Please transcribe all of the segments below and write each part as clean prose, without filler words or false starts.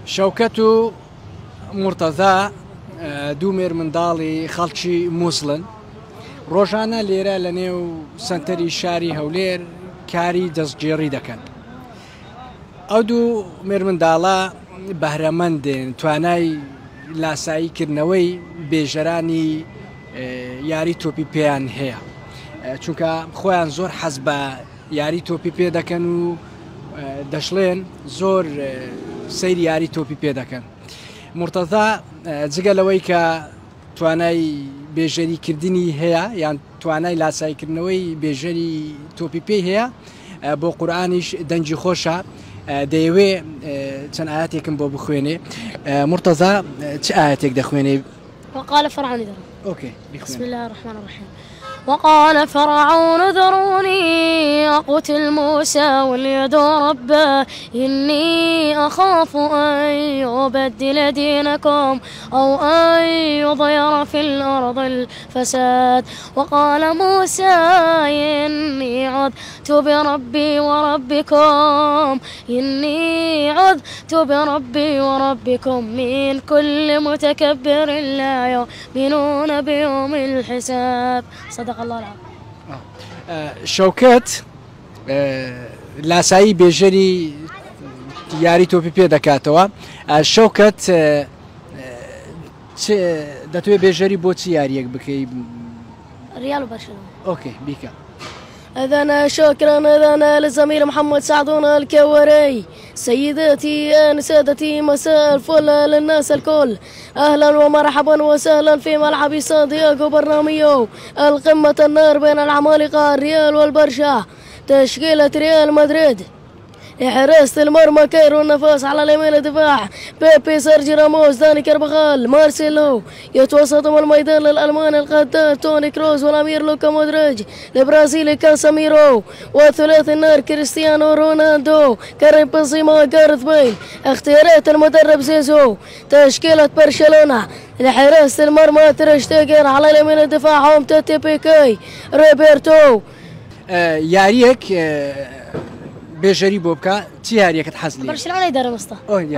شوكت و مرتضى دومير منداڵی خەڵکی مووسڵن ڕۆژانە لێرە لە نێو سنتەری شاری هەولێر کاری دەستگێڕی دەکەن. ئەو دوو مێرمنداڵە بەهرەمەندن توانای لاساییکردنەوەی بێژەرانی یاری تۆپی پێیان هەیە، چونکە خۆیان زۆر حەز بە یاری تۆپی پێ دەکەن و دەشڵێن زۆر سەیری یاری تۆپی پێ دەکەن. مرتەضا جگە لەوەی کە توانای بێژەریکردنی هەیە یان توانای لاساییکردنەوەی بێژەری تۆپی پێی هەیە، بۆ قورئانیش دەنجی خۆشە. دەیەوێ چەند ئاەتێکم بۆ بخوێنێ. مرتەضا چه ئاەتێک دەخوێنێ؟ وقال فرعون أوكي. بسم الله الرحمن الرحيم. وقال فرعون ذروني أقتل موسى وليدعو ربه إني أخاف أن يبدل دينكم أو أن يظهر في الأرض الفساد. وقال موسى إني عذت بربي وربكم من كل متكبر لا يؤمنون بيوم الحساب. صدق الله العظيم. شوکت لاسایی بێژەری یاری تۆپی پێ دەکاتەوە. شوکت دەتوێت بێژەری بۆ چی یاریەک بکەی؟ ريال وبرشلونة. اوكي بیکە. أذنا شكرا أذنا للزميل محمد سعدون الكوري. سيداتي سادتي مساء الفل للناس الكل، أهلا ومرحبا وسهلا في ملعب سانتياغو برناميو القمة النار بين العمالقة الريال والبرشا. تشكيلة ريال مدريد لحراسة المرمى كايرو النفاس، على اليمين الدفاع بيبي، سيرجي راموس، داني كارفاخال، مارسيلو. يتوسطهم الميدان للألمان القتال توني كروز والأمير لوكا مودريتش، البرازيلي كاساميرو، وثلاثي النار كريستيانو رونالدو، كريم بنزيما، جارث بيل. اختيارات المدرب زيزو. تشكيلة برشلونة لحراسة المرمى تير شتيجن، على اليمين الدفاع هم تاتي بيكي، روبرتو. یاریەک بێژەری بۆ بکە چی یاریەکەت حەز لێ؟ برشلونة يدرب مصطفى.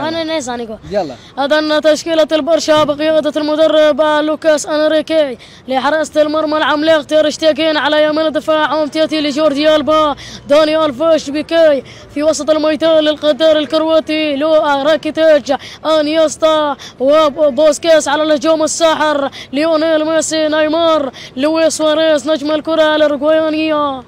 أنا نيزاني جو. يلا. أذن تشكيلة البرشا بقيادة المدرب لوكاس أنريكي، لحراسة المرمى العملاق تير شتيجن، على يمين الدفاع تياتي لجوردي ألبا، داني ألفاش بيكي. في وسط الميدان للقدار الكرواتي لو راكيتيتش، انيستا وبوسكيس. على الهجوم الساحر ليونيل ميسي، نيمار، لويس سواريز نجم الكرة الأوروغوايانية.